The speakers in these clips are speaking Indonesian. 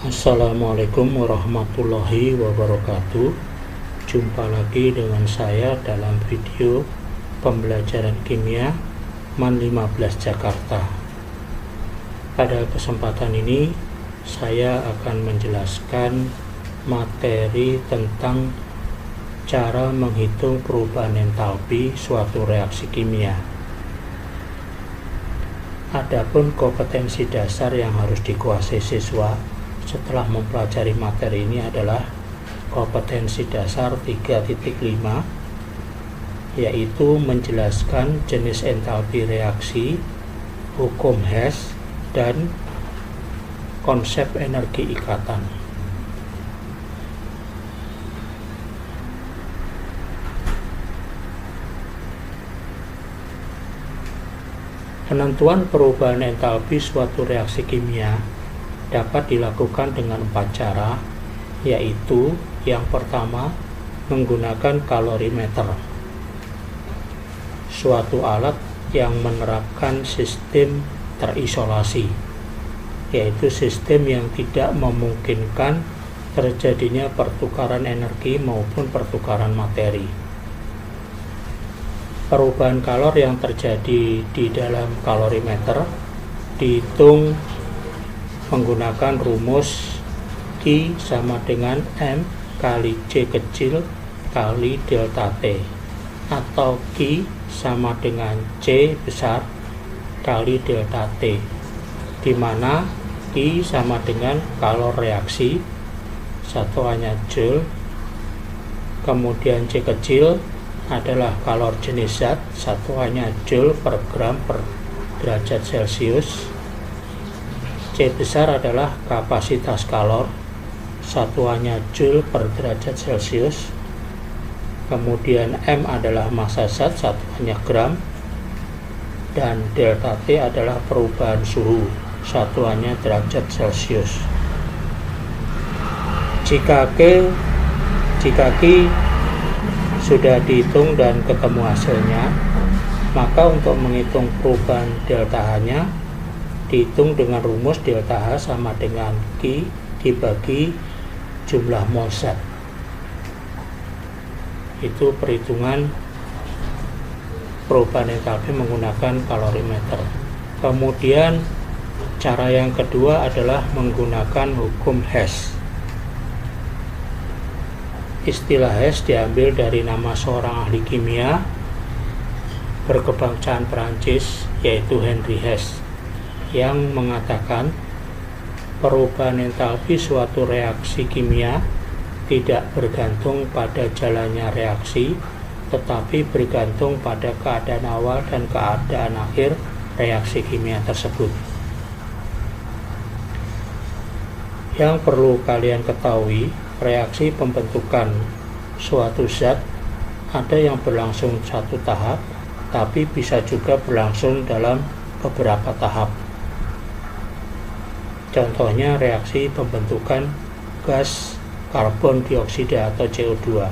Assalamualaikum warahmatullahi wabarakatuh. Jumpa lagi dengan saya dalam video pembelajaran kimia MAN 15 Jakarta. Pada kesempatan ini saya akan menjelaskan materi tentang cara menghitung perubahan entalpi suatu reaksi kimia. Adapun kompetensi dasar yang harus dikuasai siswa setelah mempelajari materi ini adalah kompetensi dasar 3.5, yaitu menjelaskan jenis entalpi reaksi, hukum Hess, dan konsep energi ikatan. Penentuan perubahan entalpi suatu reaksi kimia dapat dilakukan dengan 4 cara, yaitu yang pertama, menggunakan kalorimeter, suatu alat yang menerapkan sistem terisolasi, yaitu sistem yang tidak memungkinkan terjadinya pertukaran energi maupun pertukaran materi. Perubahan kalor yang terjadi di dalam kalorimeter dihitung menggunakan rumus Q sama dengan M kali C kecil kali delta T, atau Q sama dengan C besar kali delta T, di mana Q sama dengan kalor reaksi, satuannya joule, kemudian C kecil adalah kalor jenis zat, satuannya joule per gram per derajat Celcius. C besar adalah kapasitas kalor, satuannya joule per derajat Celcius. Kemudian M adalah massa zat, satuannya gram. Dan delta T adalah perubahan suhu, satuannya derajat Celcius. Jika Q sudah dihitung dan ketemu hasilnya, maka untuk menghitung perubahan delta H-nya dihitung dengan rumus delta H sama dengan Q dibagi jumlah mol zat. Itu perhitungan perubahan entalpi menggunakan kalorimeter. Kemudian cara yang kedua adalah menggunakan hukum Hess. Istilah Hess diambil dari nama seorang ahli kimia berkebangsaan Perancis, yaitu Henry Hess, yang mengatakan perubahan entalpi suatu reaksi kimia tidak bergantung pada jalannya reaksi, tetapi bergantung pada keadaan awal dan keadaan akhir reaksi kimia tersebut. Yang perlu kalian ketahui, reaksi pembentukan suatu zat ada yang berlangsung satu tahap, tapi bisa juga berlangsung dalam beberapa tahap. Contohnya reaksi pembentukan gas karbon dioksida atau CO2.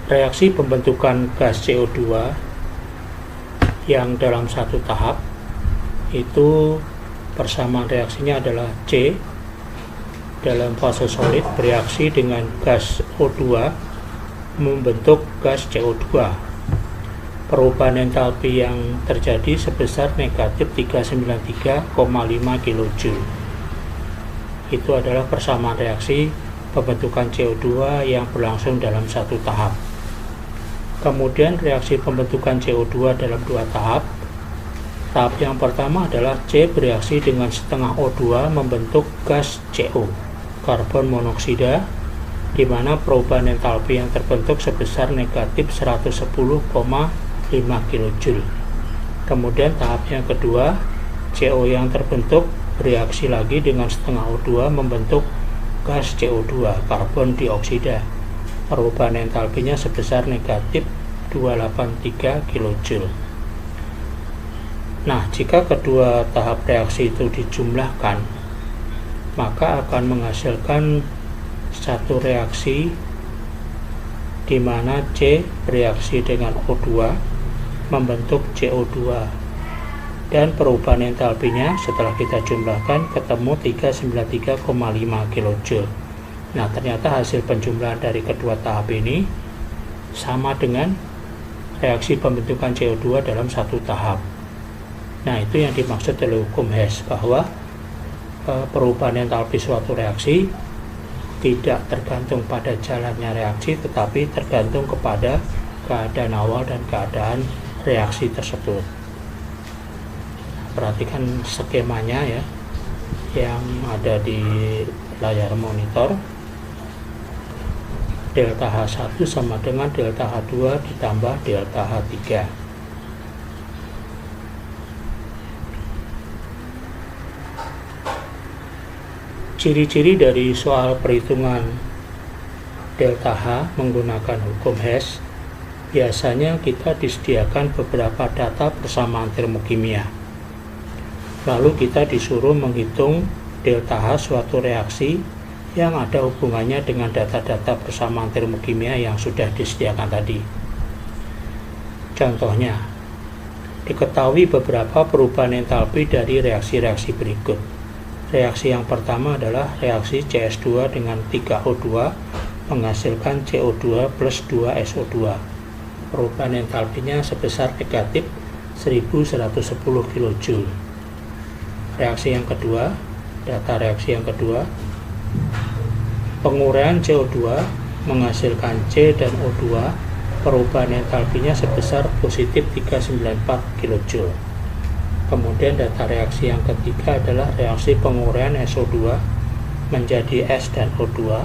Reaksi pembentukan gas CO2 yang dalam satu tahap itu persamaan reaksinya adalah C dalam fase solid bereaksi dengan gas O2 membentuk gas CO2. Perubahan entalpi yang terjadi sebesar negatif 393,5 kJ. Itu adalah persamaan reaksi pembentukan CO2 yang berlangsung dalam satu tahap. Kemudian reaksi pembentukan CO2 dalam dua tahap. Tahap yang pertama adalah C bereaksi dengan setengah O2 membentuk gas CO, karbon monoksida, di mana perubahan entalpi yang terbentuk sebesar negatif 110,5 kJ. Kemudian tahap yang kedua, CO yang terbentuk bereaksi lagi dengan setengah O2 membentuk gas CO2, karbon dioksida. Perubahan entalpinya sebesar negatif 283 kJ. Nah, jika kedua tahap reaksi itu dijumlahkan, maka akan menghasilkan satu reaksi di mana C bereaksi dengan O2 membentuk CO2 dan perubahan entalpinya setelah kita jumlahkan ketemu 393,5 kJ. Nah, ternyata hasil penjumlahan dari kedua tahap ini sama dengan reaksi pembentukan CO2 dalam satu tahap. Nah, itu yang dimaksud oleh hukum Hess, bahwa perubahan entalpi suatu reaksi tidak tergantung pada jalannya reaksi, tetapi tergantung kepada keadaan awal dan keadaan reaksi tersebut. Perhatikan skemanya ya, yang ada di layar monitor. Delta H1 sama dengan delta H2 ditambah delta H3. Ciri-ciri dari soal perhitungan delta H menggunakan hukum Hess, biasanya kita disediakan beberapa data persamaan termokimia. Lalu kita disuruh menghitung delta H suatu reaksi yang ada hubungannya dengan data-data persamaan termokimia yang sudah disediakan tadi. Contohnya, diketahui beberapa perubahan entalpi dari reaksi-reaksi berikut. Reaksi yang pertama adalah reaksi CS2 dengan 3O2 menghasilkan CO2 plus 2SO2. Perubahan entalpinya sebesar negatif 1110 kJ. Reaksi yang kedua, data reaksi yang kedua, penguraian CO2 menghasilkan C dan O2, perubahan entalpinya sebesar positif 394 kJ. Kemudian data reaksi yang ketiga adalah reaksi penguraian SO2 menjadi S dan O2,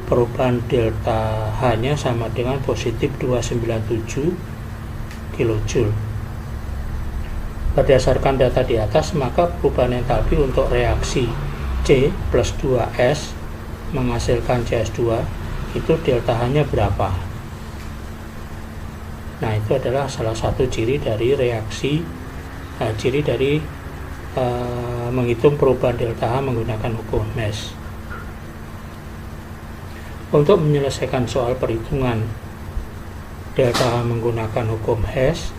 perubahan delta H-nya sama dengan positif 297 kJ. Berdasarkan data di atas, maka perubahan entalpi untuk reaksi C plus 2S menghasilkan CS2 itu delta H-nya berapa? Nah, itu adalah salah satu ciri dari reaksi, menghitung perubahan delta H menggunakan hukum Hess. Untuk menyelesaikan soal perhitungan delta H menggunakan hukum Hess,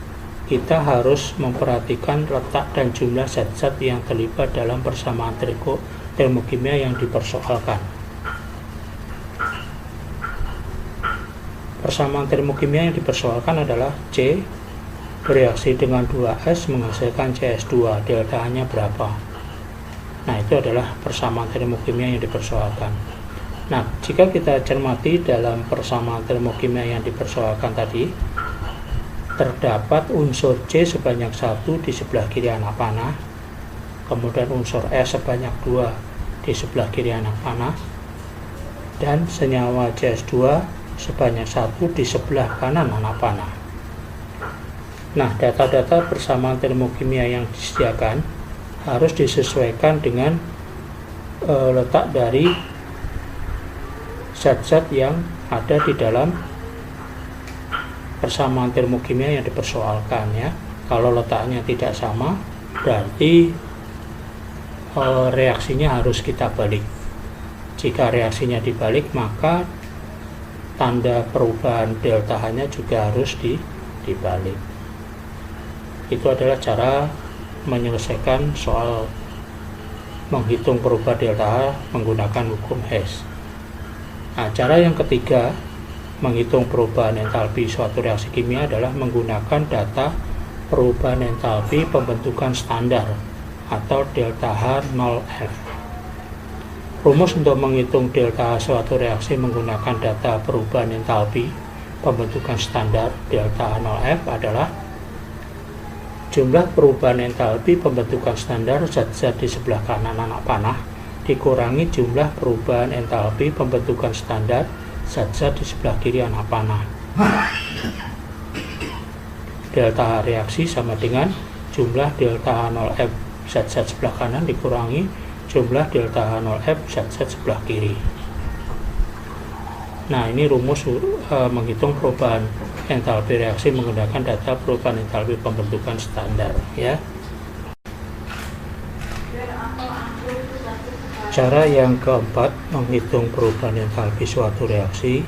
kita harus memperhatikan letak dan jumlah zat-zat yang terlibat dalam persamaan termokimia yang dipersoalkan. Persamaan termokimia yang dipersoalkan adalah C bereaksi dengan 2S menghasilkan CS2, delta H-nya berapa? Nah, itu adalah persamaan termokimia yang dipersoalkan. Nah, jika kita cermati dalam persamaan termokimia yang dipersoalkan tadi, terdapat unsur C sebanyak 1 di sebelah kiri anak panah, kemudian unsur S sebanyak 2 di sebelah kiri anak panah, dan senyawa CS2 sebanyak 1 di sebelah kanan anak panah. Nah, data-data persamaan termokimia yang disediakan harus disesuaikan dengan letak dari zat-zat yang ada di dalam persamaan termokimia yang dipersoalkan ya. Kalau letaknya tidak sama, berarti reaksinya harus kita balik. Jika reaksinya dibalik, maka tanda perubahan delta H-nya juga harus dibalik. Itu adalah cara menyelesaikan soal menghitung perubahan delta H menggunakan hukum Hess. Nah, cara yang ketiga menghitung perubahan entalpi suatu reaksi kimia adalah menggunakan data perubahan entalpi pembentukan standar atau delta H0F. Rumus untuk menghitung delta H suatu reaksi menggunakan data perubahan entalpi pembentukan standar delta H0F adalah jumlah perubahan entalpi pembentukan standar zat-zat di sebelah kanan anak panah dikurangi jumlah perubahan entalpi pembentukan standar zat-zat di sebelah kiri anak panah. Delta H reaksi sama dengan jumlah delta H0F zat-zat sebelah kanan dikurangi jumlah delta H0F zat-zat sebelah kiri. Nah, ini rumus menghitung perubahan entalpi reaksi menggunakan data perubahan entalpi pembentukan standar ya. Cara yang keempat menghitung perubahan entalpi suatu reaksi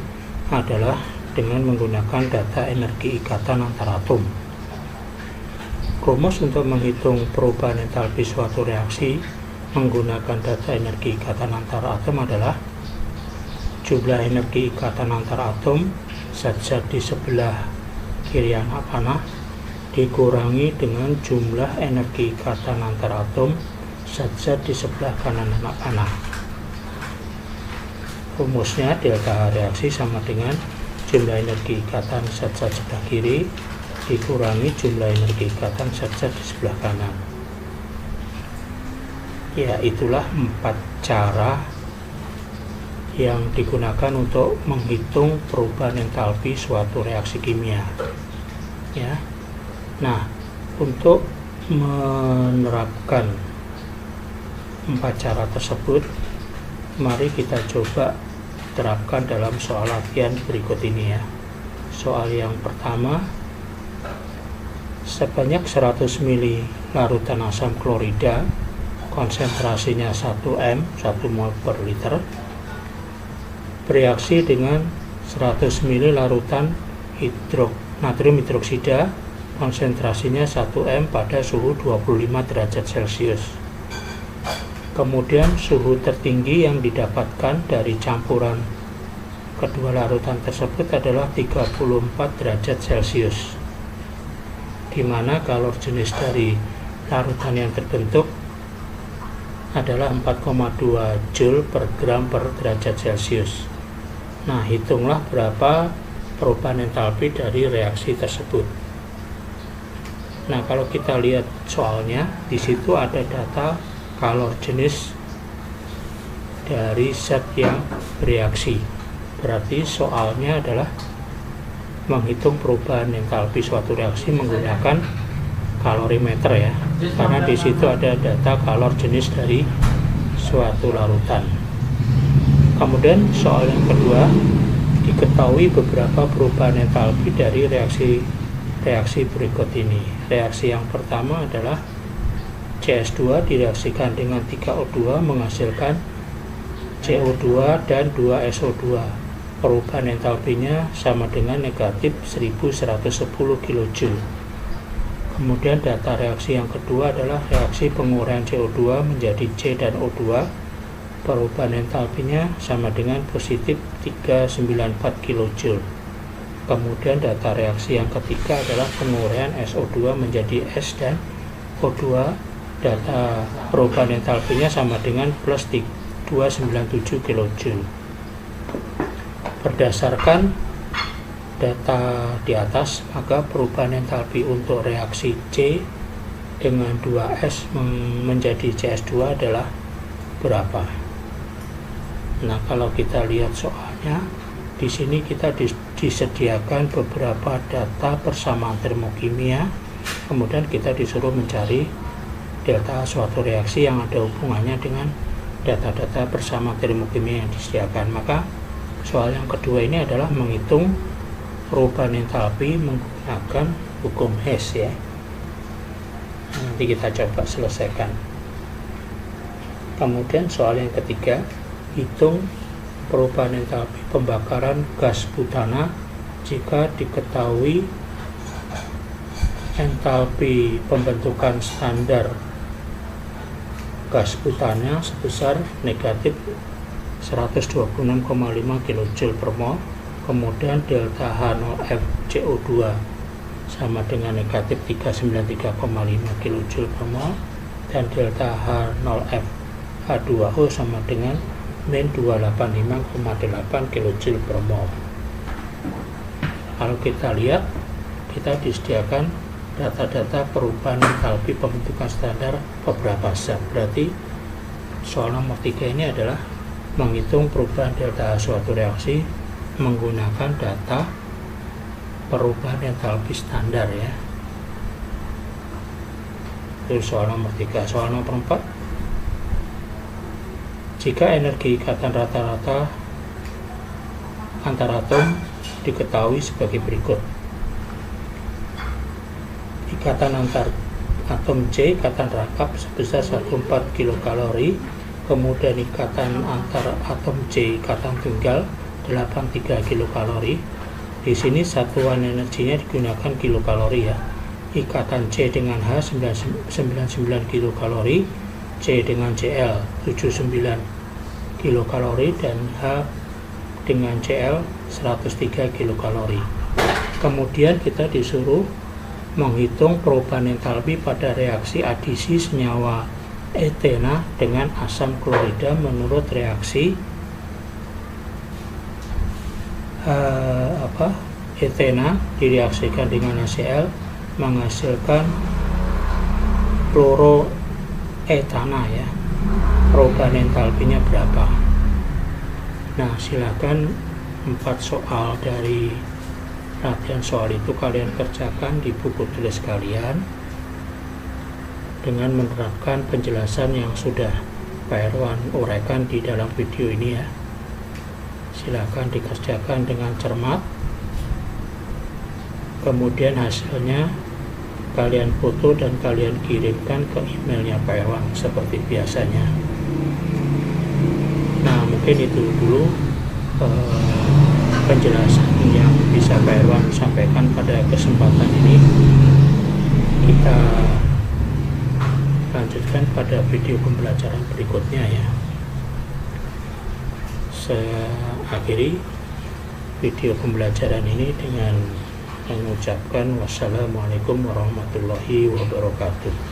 adalah dengan menggunakan data energi ikatan antar atom. Rumus untuk menghitung perubahan entalpi suatu reaksi menggunakan data energi ikatan antar atom adalah jumlah energi ikatan antar atom zat-zat di sebelah kiri anak panah dikurangi dengan jumlah energi ikatan antar atom zat-zat di sebelah kanan anak panah. Rumusnya delta reaksi sama dengan jumlah energi ikatan zat-zat sebelah kiri dikurangi jumlah energi ikatan zat-zat di sebelah kanan. Ya, itulah 4 cara yang digunakan untuk menghitung perubahan entalpi suatu reaksi kimia. Ya. Nah, untuk menerapkan 4 cara tersebut, mari kita coba terapkan dalam soal latihan berikut ini ya. Soal yang pertama, sebanyak 100 ml larutan asam klorida, konsentrasinya 1 m 1 mol per liter, bereaksi dengan 100 ml larutan natrium hidroksida, konsentrasinya 1 m pada suhu 25 derajat Celcius. Kemudian suhu tertinggi yang didapatkan dari campuran kedua larutan tersebut adalah 34 derajat Celcius, di mana kalor jenis dari larutan yang terbentuk adalah 4,2 Joule per gram per derajat Celcius. Nah, hitunglah berapa perubahan entalpi dari reaksi tersebut. Nah, kalau kita lihat soalnya, di situ ada data kalor jenis dari zat yang bereaksi. Berarti soalnya adalah menghitung perubahan entalpi suatu reaksi menggunakan kalorimeter ya, karena di situ ada data kalor jenis dari suatu larutan. Kemudian soal yang kedua, diketahui beberapa perubahan entalpi dari reaksi berikut ini. Reaksi yang pertama adalah CS2 direaksikan dengan 3O2 menghasilkan CO2 dan 2SO2. Perubahan entalpinya sama dengan negatif 1110 kJ. Kemudian data reaksi yang kedua adalah reaksi penguraian CO2 menjadi C dan O2. Perubahan entalpinya sama dengan positif 394 kJ. Kemudian data reaksi yang ketiga adalah penguraian SO2 menjadi S dan O2. Data perubahan entalpinya sama dengan plus 297 kJ. Berdasarkan data di atas, maka perubahan entalpi untuk reaksi C dengan 2S menjadi CS2 adalah berapa? Nah, kalau kita lihat soalnya, di sini kita disediakan beberapa data persamaan termokimia, kemudian kita disuruh mencari delta suatu reaksi yang ada hubungannya dengan data-data persamaan termokimia yang disediakan. Maka soal yang kedua ini adalah menghitung perubahan entalpi menggunakan hukum Hess ya. Nanti kita coba selesaikan. Kemudian soal yang ketiga, hitung perubahan entalpi pembakaran gas butana jika diketahui entalpi pembentukan standar gas butana sebesar negatif 126,5 kJ per mol. Kemudian delta H0F CO2 sama dengan negatif 393,5 kJ per mol, dan delta H0F H2O sama dengan min 285,8 kJ per mol. Kalau kita lihat, kita disediakan data-data perubahan entalpi pembentukan standar beberapa zat. Berarti soal nomor 3 ini adalah menghitung perubahan delta suatu reaksi menggunakan data perubahan entalpi standar ya. Itu soal nomor 3. Soal nomor 4, jika energi ikatan rata-rata antar atom diketahui sebagai berikut. Ikatan antar atom C, ikatan rangkap sebesar 14 kilokalori. Kemudian ikatan antar atom C, ikatan tunggal 83 kilokalori. Di sini satuan energinya digunakan kilokalori ya. ikatan C dengan H 99 kilokalori, C dengan Cl 79 kilokalori, dan H dengan Cl 103 kilokalori. Kemudian kita disuruh menghitung perubahan entalpi pada reaksi adisi senyawa etena dengan asam klorida menurut reaksi etena direaksikan dengan HCl menghasilkan kloroetana ya. Perubahan entalpinya berapa? Nah, silakan 4 soal dari latihan soal itu kalian kerjakan di buku tulis kalian dengan menerapkan penjelasan yang sudah Pak Erwan uraikan di dalam video ini ya. Silakan dikerjakan dengan cermat. Kemudian hasilnya kalian foto dan kalian kirimkan ke emailnya Pak Erwan seperti biasanya. Nah, mungkin itu dulu penjelasan yang bisa Pak Erwan sampaikan pada kesempatan ini. Kita lanjutkan pada video pembelajaran berikutnya ya. Saya akhiri video pembelajaran ini dengan mengucapkan wassalamualaikum warahmatullahi wabarakatuh.